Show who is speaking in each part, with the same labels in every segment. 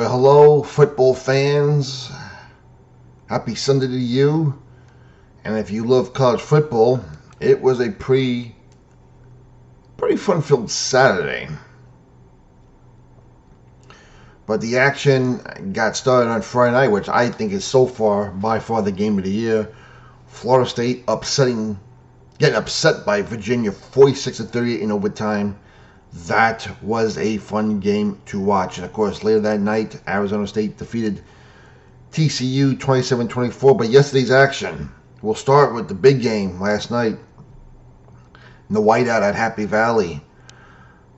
Speaker 1: Well, hello, football fans. Happy Sunday to you. And if you love college football, it was a pretty fun-filled Saturday. But the action got started on Friday night, which I think is by far the game of the year. Florida State getting upset by Virginia 46-38 in overtime. That was a fun game to watch. And of course, later that night, Arizona State defeated TCU 27-24. But yesterday's action, we'll start with the big game last night in the whiteout at Happy Valley.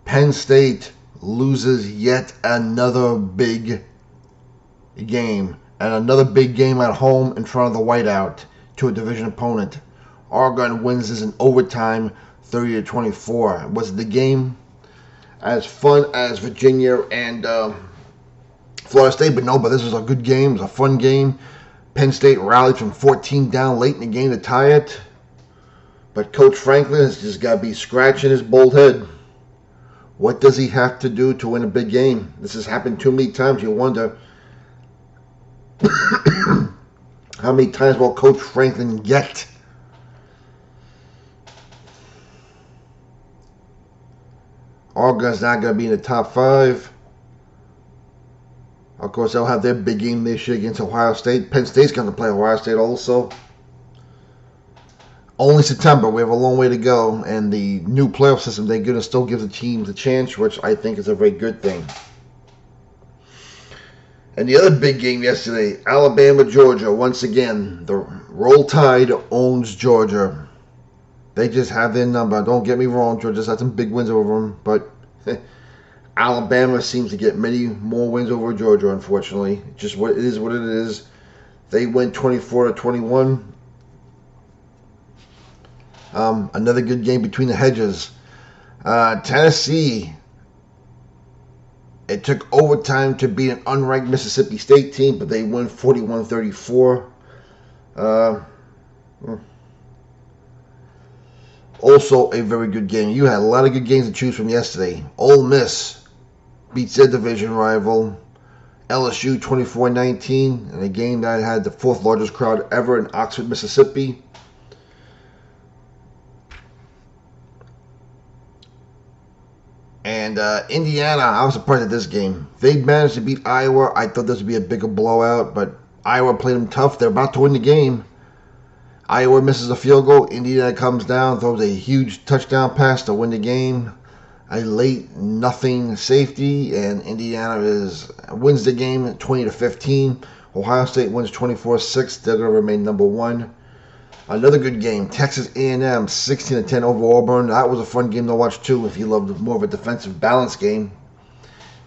Speaker 1: Penn State loses yet another big game, and another big game at home in front of the whiteout to a division opponent. Oregon wins this in overtime 30-24. Was the game as fun as Virginia and Florida State? But this was a good game. It was a fun game. Penn State rallied from 14 down late in the game to tie it. But Coach Franklin has just got to be scratching his bald head. What does he have to do to win a big game? This has happened too many times. You wonder how many times will Coach Franklin get? Oregon's not going to be in the top 5. Of course, they'll have their big game this year against Ohio State. Penn State's going to play Ohio State also. Only September. We have a long way to go. And the new playoff system, they're going to still give the teams a chance, which I think is a very good thing. And the other big game yesterday, Alabama-Georgia. Once again, the Roll Tide owns Georgia. They just have their number. Don't get me wrong, Georgia's had some big wins over them, but Alabama seems to get many more wins over Georgia, unfortunately. Just what it is. They win 24-21. Another good game between the hedges. Tennessee, it took overtime to beat an unranked Mississippi State team, but they win 41-34. Also a very good game. You had a lot of good games to choose from yesterday. Ole Miss beats their division rival LSU 24-19 in a game that had the 4th largest crowd ever in Oxford, Mississippi. And Indiana, I was surprised at this game. They managed to beat Iowa. I thought this would be a bigger blowout, but Iowa played them tough. They're about to win the game. Iowa misses a field goal. Indiana comes down, throws a huge touchdown pass to win the game. A late nothing safety, and Indiana wins the game 20-15. Ohio State wins 24-6. They're going to remain number 1. Another good game, Texas A&M 16-10 over Auburn. That was a fun game to watch too if you loved more of a defensive balance game,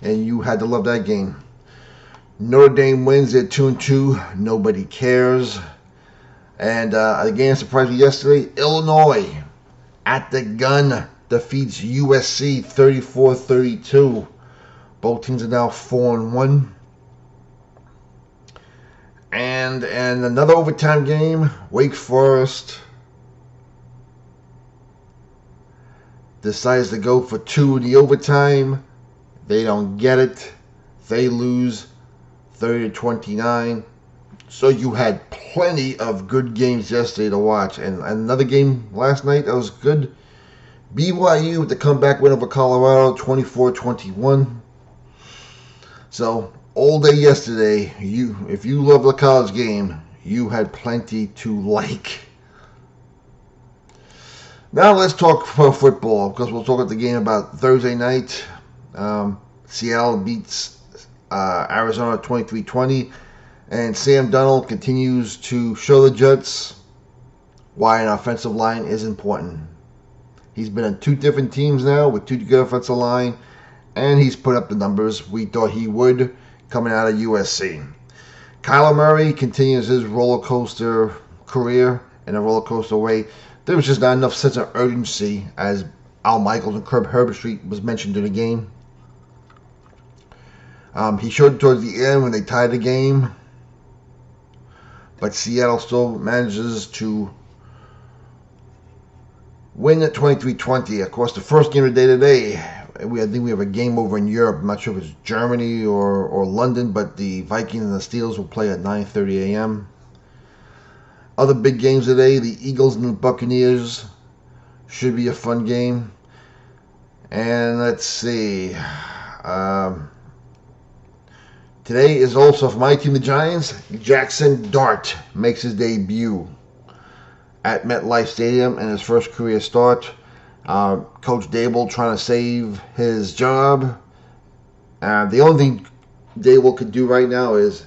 Speaker 1: and you had to love that game. Notre Dame wins at 2-2. Nobody cares. And a game that surprised me yesterday, Illinois at the gun defeats USC 34-32. Both teams are now 4-1. And another overtime game, Wake Forest decides to go for 2 in the overtime. They don't get it. They lose 30-29. So you had plenty of good games yesterday to watch. And another game last night that was good. BYU with the comeback win over Colorado, 24-21. So all day yesterday, if you love the college game, you had plenty to like. Now let's talk football, because we'll talk about the game about Thursday night. Seattle beats Arizona 23-20. And Sam Darnold continues to show the Jets why an offensive line is important. He's been on 2 different teams now with 2 good offensive line, and he's put up the numbers we thought he would coming out of USC. Kyler Murray continues his roller coaster career in a roller coaster way. There was just not enough sense of urgency, as Al Michaels and Kirk Herbstreit was mentioned in the game. He showed towards the end when they tied the game. But Seattle still manages to win at 23-20. Of course, the first game of the day today, I think we have a game over in Europe. I'm not sure if it's Germany or London, but the Vikings and the Steelers will play at 9:30 a.m. Other big games today, the Eagles and the Buccaneers should be a fun game. And let's see. Today is also for my team, the Giants. Jackson Dart makes his debut at MetLife Stadium in his first career start. Coach Dable trying to save his job. The only thing Dable could do right now is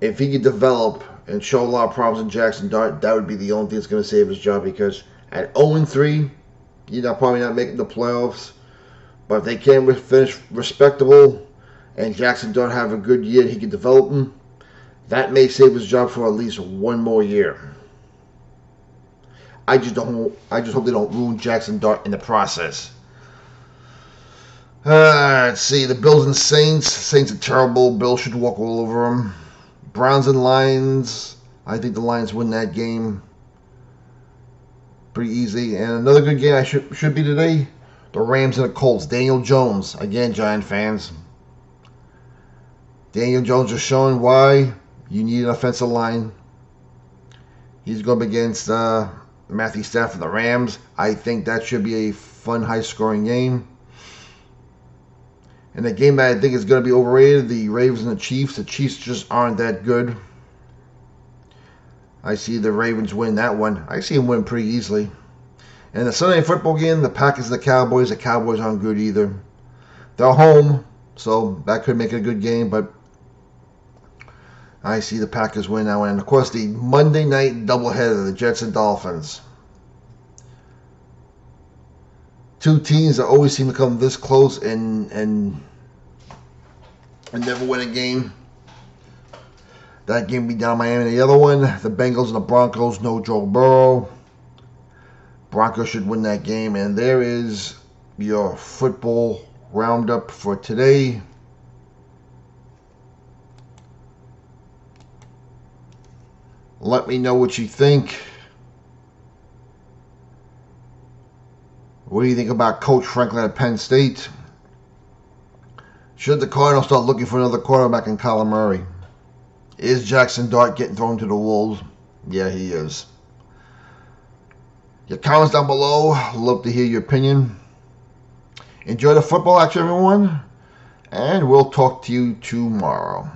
Speaker 1: if he could develop and show a lot of problems in Jackson Dart, that would be the only thing that's going to save his job, because at 0-3, you're probably not making the playoffs. But if they can finish respectable and Jackson Dart have a good year and he can develop him, that may save his job for at least one more year. I just hope they don't ruin Jackson Dart in the process. Let's see, the Bills and Saints. Saints are terrible. Bills should walk all over them. Browns and Lions. I think the Lions win that game pretty easy. And another good game I should be today, the Rams and the Colts. Daniel Jones, again, Giant fans. Daniel Jones is showing why you need an offensive line. He's going up against Matthew Stafford and the Rams. I think that should be a fun, high-scoring game. And the game that I think is going to be overrated, the Ravens and the Chiefs. The Chiefs just aren't that good. I see the Ravens win that one. I see them win pretty easily. And the Sunday football game, the Packers and the Cowboys. The Cowboys aren't good either. They're home, so that could make it a good game, but I see the Packers win that one. And, of course, the Monday night doubleheader, the Jets and Dolphins. Two teams that always seem to come this close and never win a game. That game will be down Miami. The other one, the Bengals and the Broncos, no Joe Burrow. Broncos should win that game. And there is your football roundup for today. Let me know what you think. What do you think about Coach Franklin at Penn State? Should the Cardinals start looking for another quarterback in Kyler Murray? Is Jackson Dart getting thrown to the wolves? Yeah, he is. Your comments down below. Love to hear your opinion. Enjoy the football action, everyone. And we'll talk to you tomorrow.